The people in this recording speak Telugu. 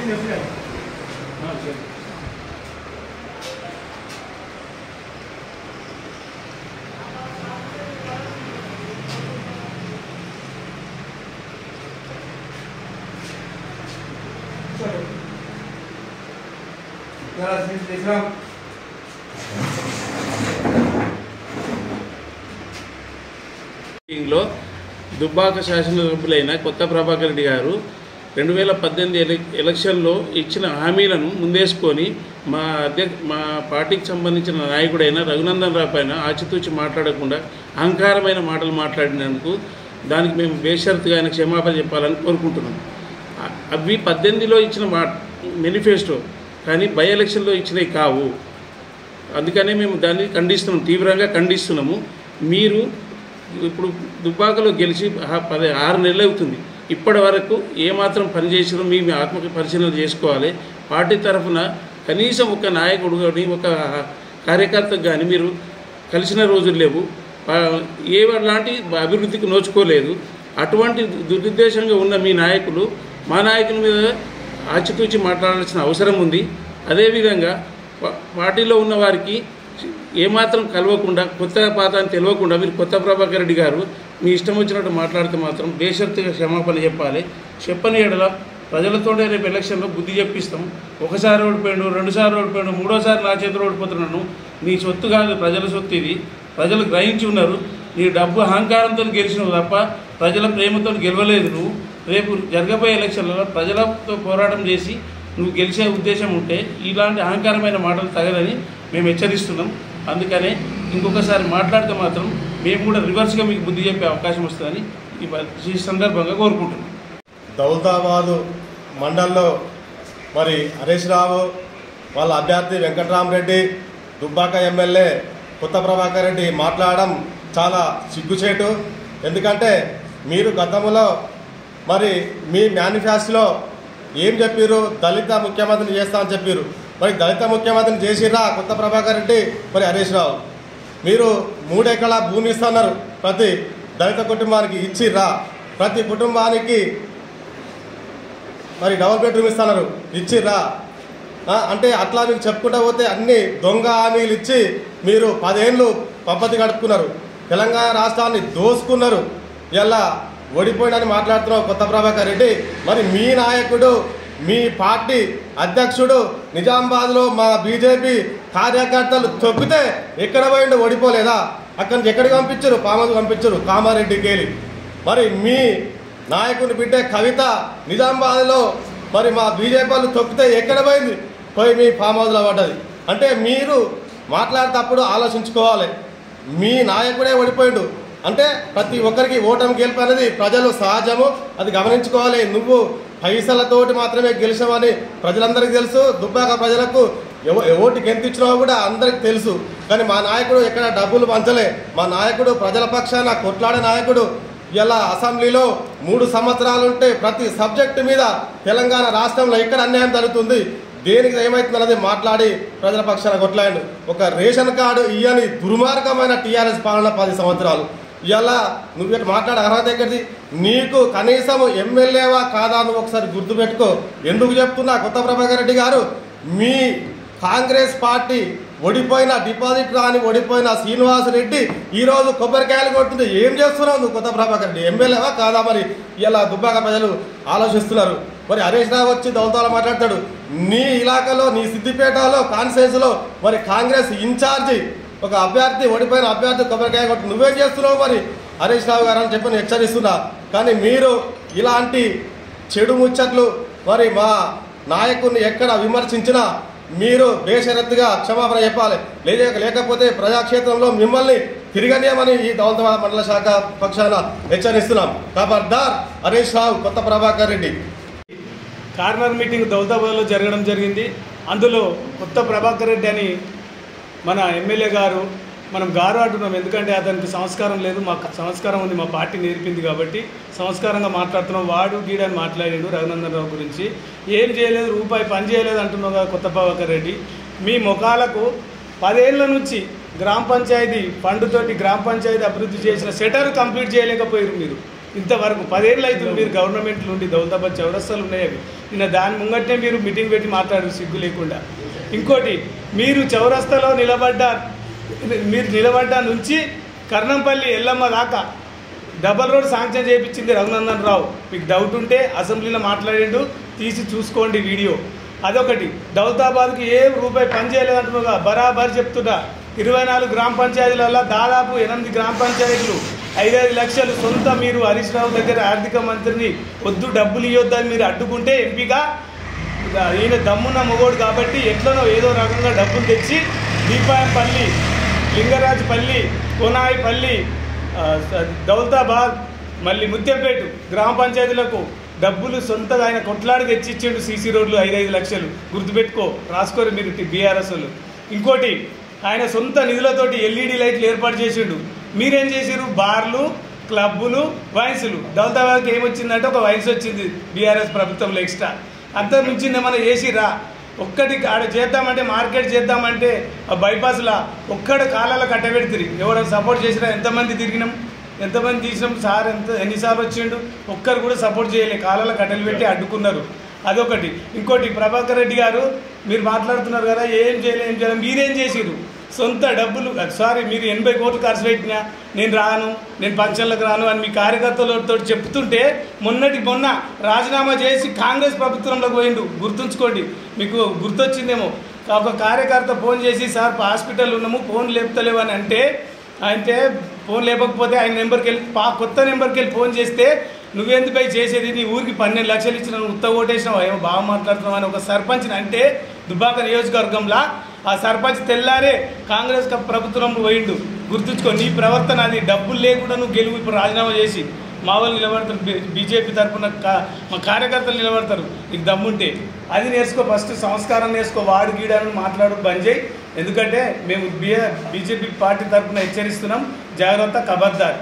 లో దుబ్బాక శాసనసభ్యులైన కొత్త ప్రభాకర్ రెడ్డి గారు 2018 ఎలక్షన్లో ఇచ్చిన హామీలను ముందేసుకొని మా పార్టీకి సంబంధించిన నాయకుడైన రఘునందన్ రావు పైన ఆచితూచి మాట్లాడకుండా అహంకారమైన మాటలు మాట్లాడినందుకు దానికి మేము బేషరతుగా ఆయన క్షమాపణ చెప్పాలని కోరుకుంటున్నాం. అవి 18లో ఇచ్చిన మేనిఫెస్టో కానీ బై ఎలక్షన్లో ఇచ్చినవి కావు. అందుకనే మేము దాన్ని ఖండిస్తున్నాం, తీవ్రంగా ఖండిస్తున్నాము. మీరు ఇప్పుడు దుబ్బాకలో గెలిచి 6 నెలలు అవుతుంది. ఇప్పటి వరకు ఏమాత్రం పనిచేసినా మీ ఆత్మ పరిశీలన చేసుకోవాలి. పార్టీ తరఫున కనీసం ఒక నాయకుడు కానీ ఒక కార్యకర్తకు కానీ మీరు కలిసిన రోజులు లేవు. లాంటి అభివృద్ధికి నోచుకోలేదు. అటువంటి దురుద్దేశంగా ఉన్న మీ నాయకులు మా నాయకుల మీద ఆచితూచి మాట్లాడాల్సిన అవసరం ఉంది. అదేవిధంగా పార్టీలో ఉన్న వారికి ఏమాత్రం కలవకుండా కొత్త పాత అని తెలియకుండా మీరు కొత్త ప్రభాకర్ రెడ్డి గారు మీ ఇష్టం వచ్చినట్టు మాట్లాడితే మాత్రం బేషరతుగా క్షమాపణ చెప్పాలి. చెప్పని ఎడల ప్రజలతోనే రేపు ఎలక్షన్లో బుద్ధి చెప్పిస్తాం. ఒకసారి ఓడిపోయాడు, 2 సార్లు ఓడిపోయాడు, 3వ సారి నా చేతిలో ఓడిపోతున్నాను. నీ సొత్తు కాదు, ప్రజల సొత్తు ఇది. ప్రజలు గ్రహించి ఉన్నారు. నీ డబ్బు అహంకారంతో గెలిచినవు తప్ప ప్రజల ప్రేమతో గెలవలేదు. నువ్వు రేపు జరగబోయే ఎలక్షన్లలో ప్రజలతో పోరాటం చేసి నువ్వు గెలిచే ఉద్దేశం ఉంటే ఇలాంటి అహంకారమైన మాటలు తగదని మేము హెచ్చరిస్తున్నాం. అందుకనే ఇంకొకసారి మాట్లాడితే మాత్రం మేము కూడా రివర్స్గా మీకు బుద్ధి చెప్పే అవకాశం వస్తుందని ఈ సందర్భంగా కోరుకుంటున్నాం. దౌలతాబాదు మండలంలో మరి హరీష్ రావు వాళ్ళ అభ్యర్థి వెంకట్రామరెడ్డి, దుబ్బాక ఎమ్మెల్యే కొత్త ప్రభాకర్ రెడ్డి మాట్లాడడం చాలా సిగ్గుచేటు. ఎందుకంటే మీరు గతంలో మరి మీ మేనిఫెస్టోలో ఏం చెప్పారు? దళిత ముఖ్యమంత్రిని చేస్తామని చెప్పారు. మరి దళిత ముఖ్యమంత్రిని చేసిర్రా కొత్త ప్రభాకర్ రెడ్డి, మరి హరీష్ రావు? మీరు 3 ఎకరాల భూమి ఇస్తున్నారు ప్రతి దళిత కుటుంబానికి, ఇచ్చిర్రా? ప్రతి కుటుంబానికి మరి డబుల్ బెడ్రూమ్ ఇస్తున్నారు, ఇచ్చిర్రా? అంటే అట్లా మీకు చెప్పుకుంటూ పోతే అన్ని దొంగ హామీలు ఇచ్చి మీరు 10 ఏళ్ళు పద్ధతి గడుపుకున్నారు. తెలంగాణ రాష్ట్రాన్ని దోసుకున్నారు. ఇలా ఓడిపోయినని మాట్లాడుతున్నావు కొత్త ప్రభాకర్ రెడ్డి. మరి మీ నాయకుడు, మీ పార్టీ అధ్యక్షుడు నిజామాబాద్లో మా బీజేపీ కార్యకర్తలు తొక్కితే ఎక్కడ పోయిండో ఓడిపోలేదా? అక్కడి నుంచి ఎక్కడికి పంపించారు? పామకు పంపించారు, కామారెడ్డికి వెళ్ళి. మరి మీ నాయకుని బిడ్డ కవిత నిజామాబాద్లో మరి మా బీజేపీ వాళ్ళు తొక్కితే ఎక్కడ పోయింది? పోయి మీ ఫామ్ హౌస్లో పడ్డది. అంటే మీరు మాట్లాడేటప్పుడు ఆలోచించుకోవాలి. మీ నాయకుడే ఓడిపోయిండు అంటే ప్రతి ఒక్కరికి ఓటమి గెలుపు అనేది ప్రజలు సహజము, అది గమనించుకోవాలి. నువ్వు పైసలతోటి మాత్రమే గెలిచామని ప్రజలందరికీ తెలుసు. దుబ్బాక ప్రజలకు ఓటుకి ఎంత ఇచ్చినావో కూడా అందరికి తెలుసు. కానీ మా నాయకుడు ఎక్కడ డబ్బులు పంచలే. మా నాయకుడు ప్రజల పక్షాన కొట్లాడే నాయకుడు. ఇలా అసెంబ్లీలో 3 సంవత్సరాలుంటే ప్రతి సబ్జెక్టు మీద తెలంగాణ రాష్ట్రంలో ఎక్కడ అన్యాయం జరుగుతుంది, దేనికి ఏమవుతుందన్నది మాట్లాడి ప్రజల పక్షాన కొట్లాడు. ఒక రేషన్ కార్డు ఇయ్యని దుర్మార్గమైన టీఆర్ఎస్ పాలన 10 సంవత్సరాలు. ఇలా నువ్వు ఇట్లా మాట్లాడే అర్హత ఎక్కడిది? నీకు కనీసం ఎమ్మెల్యేవా కాదా నువ్వు ఒకసారి గుర్తుపెట్టుకో. ఎందుకు చెప్తున్నా కొత్త ప్రభాకర్ రెడ్డి గారు, మీ కాంగ్రెస్ పార్టీ ఓడిపోయిన డిపాజిట్ రాని ఓడిపోయిన శ్రీనివాస్ రెడ్డి ఈరోజు కొబ్బరికాయలు కొడుతుంది. ఏం చేస్తున్నావు నువ్వు కొత్త ప్రభాకర్ రెడ్డి? ఎమ్మెల్యేవా కాదా? మరి ఇలా దుబ్బాక ప్రజలు ఆలోచిస్తున్నారు. మరి హరీష్ రావు వచ్చి దౌలతాలో మాట్లాడతాడు. నీ ఇలాకాలో, నీ సిద్దిపేటలో కాన్స్టిట్యుయెన్సీలో మరి కాంగ్రెస్ ఇన్ఛార్జి ఒక అభ్యర్థి, ఓడిపోయిన అభ్యర్థి కొబ్బరికాయ కొట్టి నువ్వేం చేస్తున్నావు మరి హరీష్ రావు గారు అని చెప్పి నేను హెచ్చరిస్తున్నా. కానీ మీరు ఇలాంటి చెడు ముచ్చట్లు మరి మా నాయకుడిని ఎక్కడ విమర్శించినా మీరు బేషరత్తుగా క్షమాపణ చెప్పాలి. లేకపోతే ప్రజాక్షేత్రంలో మిమ్మల్ని తిరగనీయమని ఈ దౌలతాబాద్ మండల శాఖ పక్షాన హెచ్చరిస్తున్నాం. ఖబర్దార్ హరీష్ రావు, కొత్త ప్రభాకర్ రెడ్డి. కార్నర్ మీటింగ్ దౌలతాబాద్లో జరగడం జరిగింది. అందులో కొత్త ప్రభాకర్ రెడ్డి అని మన ఎమ్మెల్యే గారు, మనం గారు అంటున్నాం ఎందుకంటే అతనికి సంస్కారం లేదు, మాకు సంస్కారం ఉంది, మా పార్టీ నేర్పింది కాబట్టి సంస్కారంగా మాట్లాడుతున్నాం. వాడు గీడని మాట్లాడాడు రఘునందన్ రావు గురించి. ఏం చేయలేదు, రూపాయి పని చేయలేదు అంటున్నావు కదా కొత్త ప్రభాకర్ రెడ్డి. మీ ముఖాలకు 10 ఏళ్ల నుంచి గ్రామ పంచాయతీ ఫండ్తోటి గ్రామ పంచాయతీ అభివృద్ధి చేసిన షటర్ కంప్లీట్ చేయలేకపోయారు మీరు. ఇంతవరకు 10 ఏళ్ళు అవుతుంది మీరు గవర్నమెంట్ నుండి దౌలతాబాద్ చౌరస్తాలు ఉన్నాయి అవి నిన్న దాని ముంగట్నే మీరు మీటింగ్ పెట్టి మాట్లాడారు సిగ్గు లేకుండా. ఇంకోటి మీరు చౌరస్తాలో నిలబడ్డ నుంచి కర్ణంపల్లి ఎల్లమ్మ దాకా డబల్ రోడ్ శాంక్షన్ చేయించింది రఘునందన్ రావు. మీకు డౌట్ ఉంటే అసెంబ్లీలో మాట్లాడిండు, తీసి చూసుకోండి వీడియో. అదొకటి. దౌలతాబాద్కి ఏ రూపాయి పని చేయలేదంటున్నా బరాబర్ చెప్తున్నా. 24 గ్రామ పంచాయతీలలో దాదాపు 8 గ్రామ పంచాయతీలు 5-5 లక్షలు సొంత మీరు హరీష్ రావు దగ్గర ఆర్థిక మంత్రిని వద్దు డబ్బులు ఇవ్వద్దని మీరు అడ్డుకుంటే ఎంపీగా ఈయన దమ్మున్న మొగోడు కాబట్టి ఎట్లనో ఏదో రకంగా డబ్బులు తెచ్చి దీపాయపల్లి, లింగరాజపల్లి, కోనాయిపల్లి, దౌలతాబాద్, మళ్ళీ ముత్యంపేట గ్రామ పంచాయతీలకు డబ్బులు సొంతగా ఆయన కొట్లాడి తెచ్చిచ్చిండు. సీసీ రోడ్లు 5-5 లక్షలు గుర్తుపెట్టుకో, రాసుకోరు మీరు బీఆర్ఎస్ వాళ్ళు. ఇంకోటి ఆయన సొంత నిధులతోటి LED లైట్లు ఏర్పాటు చేసిండు. మీరేం చేసిరు? బార్లు, క్లబ్బులు, వైన్సులు. దౌలతాబాద్కి ఏమొచ్చిందంటే ఒక వైన్స్ వచ్చింది బీఆర్ఎస్ ప్రభుత్వంలో ఎక్స్ట్రా. అంతా మించింది ఏమన్నా చేసిరా? ఒక్కటి ఆడ చేద్దామంటే మార్కెట్ చేద్దామంటే బైపాస్లా ఒక్కడ కాలాల కట్టబెడుతుంది. ఎవరైనా సపోర్ట్ చేసినా? ఎంతమంది తిరిగినాం, ఎంతమంది తీసినాం? సార్ ఎన్నిసార్లు వచ్చిండు? ఒక్కరు కూడా సపోర్ట్ చేయలే, కాలాల కట్టెలు పెట్టి అడ్డుకున్నారు. అదొకటి. ఇంకోటి ప్రభాకర్ రెడ్డి గారు మీరు మాట్లాడుతున్నారు కదా ఏం చేయలేదు. మీరేం చేసిరు? సొంత డబ్బులు మీరు 80 కోట్లు ఖర్చు పెట్టినా నేను రాను, నేను ఫంక్షన్లకు రాను అని మీ కార్యకర్తలతో చెప్తుంటే మొన్న రాజీనామా చేసి కాంగ్రెస్ ప్రభుత్వంలోకి పోయిండు. గుర్తుంచుకోండి, మీకు గుర్తొచ్చిందేమో. ఒక కార్యకర్త ఫోన్ చేసి సార్ హాస్పిటల్ ఉన్నాము ఫోన్ లేపుతలేవు అని అంటే ఫోన్ లేపకపోతే ఆయన నెంబర్కి వెళ్ళి కొత్త నెంబర్కి వెళ్ళి ఫోన్ చేస్తే నువ్వెందుపై చేసేది, నీ ఊరికి 12 లక్షలు ఇచ్చిన నువ్వు ఉత్త ఓటేసినావు, ఏమో బాగా మాట్లాడుతున్నావు అని ఒక సర్పంచ్ని అంటే దుబ్బాక నియోజకవర్గంలో ఆ సర్పంచ్ తెల్లారే కాంగ్రెస్ ప్రభుత్వంలో పోయిండు. గుర్తుంచుకో, నీ ప్రవర్తన అది. డబ్బులు లేకుండా నువ్వు గెలువు. ఇప్పుడు రాజీనామా చేసి మా వాళ్ళు నిలబడతారు, బీజేపీ తరఫున మా కార్యకర్తలు నిలబడతారు. నీకు దమ్ముంటే అది నేర్చుకో. ఫస్ట్ సంస్కారం నేర్చుకో. వాడు గీడాలని మాట్లాడు బంద్ చేయి. ఎందుకంటే మేము బీజేపీ పార్టీ తరఫున హెచ్చరిస్తున్నాం, జాగ్రత్త, ఖబర్దార్.